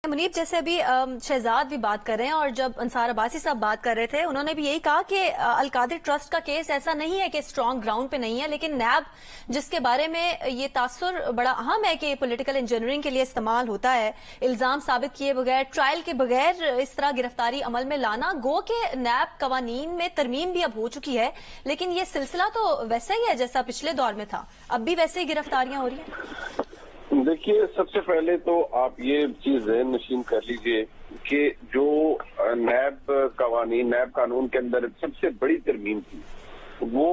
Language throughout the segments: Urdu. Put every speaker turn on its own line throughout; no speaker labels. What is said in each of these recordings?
منیب، جیسے ابھی شہزاد بھی بات کر رہے ہیں اور جب انصار عباسی صاحب بات کر رہے تھے انہوں نے بھی یہی کہا کہ القادر ٹرسٹ کا کیس ایسا نہیں ہے کہ اسٹرانگ گراؤنڈ پہ نہیں ہے، لیکن نیب جس کے بارے میں یہ تاثر بڑا اہم ہے کہ پولیٹیکل انجینئرنگ کے لیے استعمال ہوتا ہے، الزام ثابت کیے بغیر، ٹرائل کے بغیر اس طرح گرفتاری عمل میں لانا، گو کہ نیب قوانین میں ترمیم بھی اب ہو چکی ہے، لیکن یہ سلسلہ تو ویسا ہی ہے جیسا پچھلے دور میں تھا، اب بھی ویسے ہی گرفتاریاں ہو رہی ہیں۔
دیکھیے، سب سے پہلے تو آپ یہ چیز ذہن نشین کر لیجئے کہ جو نیب قانون کے اندر سب سے بڑی ترمیم تھی وہ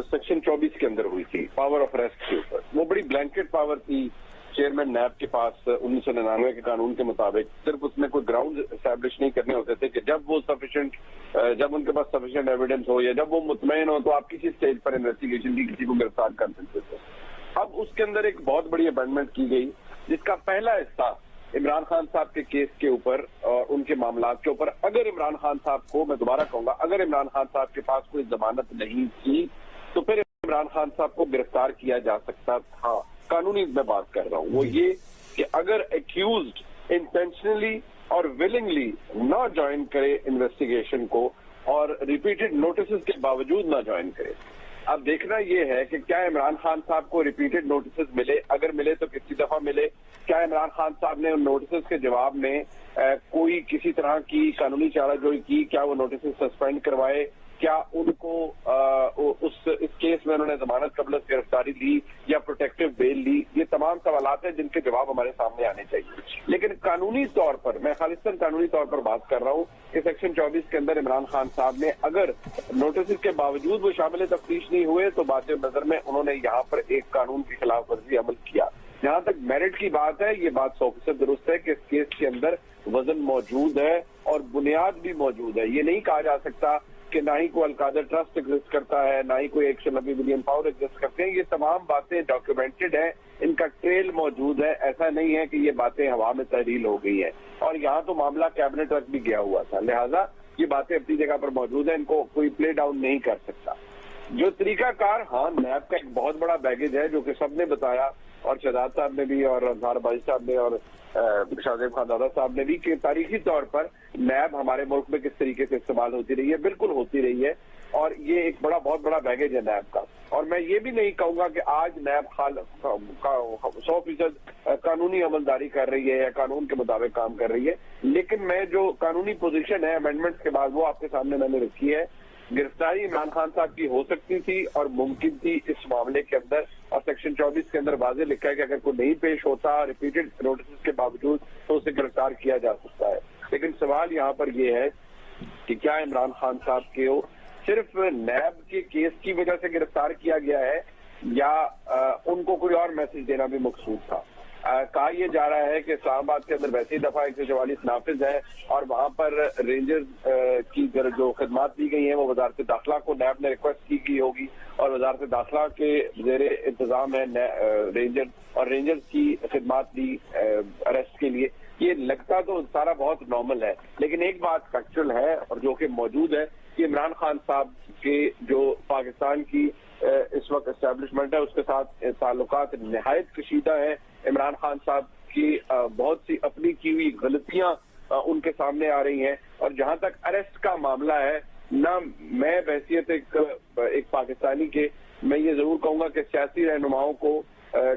سیکشن 24 کے اندر ہوئی تھی، پاور آف اریسٹ کے اوپر۔ وہ بڑی بلینکٹ پاور تھی چیئرمین نیب کے پاس 1999 کے قانون کے مطابق۔ صرف اس میں کوئی گراؤنڈ اسٹیبلش نہیں کرنے ہوتے تھے کہ جب ان کے پاس سفیشینٹ ایویڈنس ہو یا جب وہ مطمئن ہو تو آپ کسی سٹیج پر انویسٹیگیشن کی کسی کو گرفتار کر سکتے تھے۔ اب اس کے اندر ایک بہت بڑی امینڈمنٹ کی گئی جس کا پہلا حصہ عمران خان صاحب کے کیس کے اوپر اور ان کے معاملات کے اوپر، اگر عمران خان صاحب کو، میں دوبارہ کہوں گا، اگر عمران خان صاحب کے پاس کوئی ضمانت نہیں تھی تو پھر عمران خان صاحب کو گرفتار کیا جا سکتا تھا۔ قانونی میں بات کر رہا ہوں، وہ یہ کہ اگر ایکیوزڈ انٹینشنلی اور ولنگلی نہ جوائن کرے انویسٹیگیشن کو اور ریپیٹڈ نوٹسز کے باوجود نہ جوائن کرے۔ اب دیکھنا یہ ہے کہ کیا عمران خان صاحب کو ریپیٹڈ نوٹسز ملے، اگر ملے تو کتنی دفعہ ملے، کیا عمران خان صاحب نے ان نوٹسز کے جواب میں کوئی کسی طرح کی قانونی چارہ جوئی کی، کیا وہ نوٹسز سسپینڈ کروائے، کیا ان کو اس کیس میں انہوں نے ضمانت قبل گرفتاری لی یا پروٹیکٹیو بیل لی، یہ تمام سوالات ہیں جن کے جواب ہمارے سامنے آنے چاہیے۔ لیکن قانونی طور پر، میں خالصتاً قانونی طور پر بات کر رہا ہوں کہ سیکشن 24 کے اندر عمران خان صاحب نے اگر نوٹسز کے باوجود وہ شامل تفتیش نہیں ہوئے تو بات نظر میں انہوں نے یہاں پر ایک قانون کی خلاف ورزی عمل کیا۔ جہاں تک میرٹ کی بات ہے، یہ بات 100% درست ہے کہ اس کیس کے اندر وزن موجود ہے اور بنیاد بھی موجود ہے۔ یہ نہیں کہا جا سکتا کہ نہ ہی کوئی القادر ٹرسٹ ایگزسٹ کرتا ہے، نہ ہی کوئی 190 بلین پاؤنڈ ایگزسٹ کرتے ہیں۔ یہ تمام باتیں ڈاکیومنٹڈ ہیں، ان کا ٹریل موجود ہے۔ ایسا نہیں ہے کہ یہ باتیں ہوا میں تحریل ہو گئی ہیں، اور یہاں تو معاملہ کیبنٹ تک بھی گیا ہوا تھا، لہٰذا یہ باتیں اپنی جگہ پر موجود ہیں، ان کو کوئی پلے ڈاؤن نہیں کر سکتا۔ جو طریقہ کار، ہاں، نیب کا ایک بہت بڑا بیگیج ہے جو کہ سب نے بتایا، اور شہزاد صاحب نے بھی اور انصار عباسی صاحب نے اور شاہزیب خان دادا صاحب نے بھی، کہ تاریخی طور پر نیب ہمارے ملک میں کس طریقے سے استعمال ہوتی رہی ہے، بالکل ہوتی رہی ہے، اور یہ ایک بہت بڑا بیگیج ہے نیب کا۔ اور میں یہ بھی نہیں کہوں گا کہ آج نیب 100% قانونی عملداری کر رہی ہے یا قانون کے مطابق کام کر رہی ہے، لیکن میں جو قانونی پوزیشن ہے امینڈمنٹس کے بعد وہ آپ کے سامنے میں نے رکھی ہے۔ گرفتاری عمران خان صاحب کی ہو سکتی تھی اور ممکن تھی اس معاملے کے اندر، اور سیکشن 24 کے اندر واضح لکھا ہے کہ اگر کوئی نہیں پیش ہوتا ریپیٹڈ نوٹسز کے باوجود تو اسے گرفتار کیا جا سکتا ہے۔ لیکن سوال یہاں پر یہ ہے کہ کیا عمران خان صاحب کو صرف نیب کے کیس کی وجہ سے گرفتار کیا گیا ہے یا ان کو کوئی اور میسج دینا بھی مقصود تھا؟ کہا یہ جا رہا ہے کہ اسلام آباد کے اندر ویسے ہی دفعہ 144 نافذ ہے اور وہاں پر رینجرز کی جو خدمات دی گئی ہیں وہ وزارت داخلہ کو نیب نے ریکویسٹ کی گئی ہوگی، اور وزارت داخلہ کے زیر انتظام ہے رینجرز، اور رینجرز کی خدمات دی اریسٹ کے لیے۔ یہ لگتا تو سارا بہت نارمل ہے، لیکن ایک بات فیکچوئل ہے اور جو کہ موجود ہے کہ عمران خان صاحب کے جو پاکستان کی اس وقت اسٹیبلشمنٹ ہے اس کے ساتھ تعلقات نہایت کشیدہ ہیں۔ عمران خان صاحب کی بہت سی اپنی کی ہوئی غلطیاں ان کے سامنے آ رہی ہیں، اور جہاں تک اریسٹ کا معاملہ ہے، نہ میں بحیثیت ایک پاکستانی کے میں یہ ضرور کہوں گا کہ سیاسی رہنماؤں کو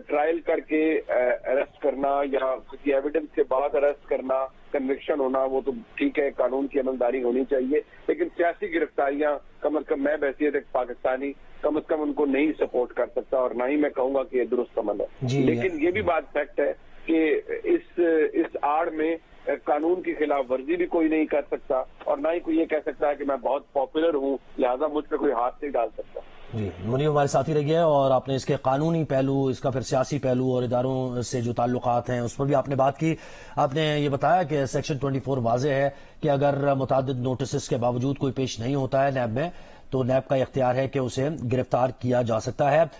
ٹرائل کر کے اریسٹ کرنا یا کسی ایویڈنس کے بعد اریسٹ کرنا، کنوکشن ہونا، وہ تو ٹھیک ہے، قانون کی عملداری ہونی چاہیے، لیکن سیاسی گرفتاریاں کم از کم میں بحیثیت ایک پاکستانی کم از کم ان کو نہیں سپورٹ کر سکتا، اور نہ ہی میں کہوں گا کہ یہ درست عمل ہے۔ لیکن یہ بھی بات فیکٹ ہے کہ اس آڑ میں قانون کی خلاف ورزی بھی کوئی نہیں کر سکتا، اور نہ ہی کوئی یہ کہہ سکتا ہے کہ میں بہت پاپولر ہوں لہذا مجھ پہ کوئی ہاتھ نہیں ڈال سکتا۔
جی، منیب ہمارے ساتھی رہیے، اور آپ نے اس کے قانونی پہلو، اس کا پھر سیاسی پہلو اور اداروں سے جو تعلقات ہیں اس پر بھی آپ نے بات کی۔ آپ نے یہ بتایا کہ سیکشن 24 واضح ہے کہ اگر متعدد نوٹسز کے باوجود کوئی پیش نہیں ہوتا ہے نیب میں تو نیب کا اختیار ہے کہ اسے گرفتار کیا جا سکتا ہے۔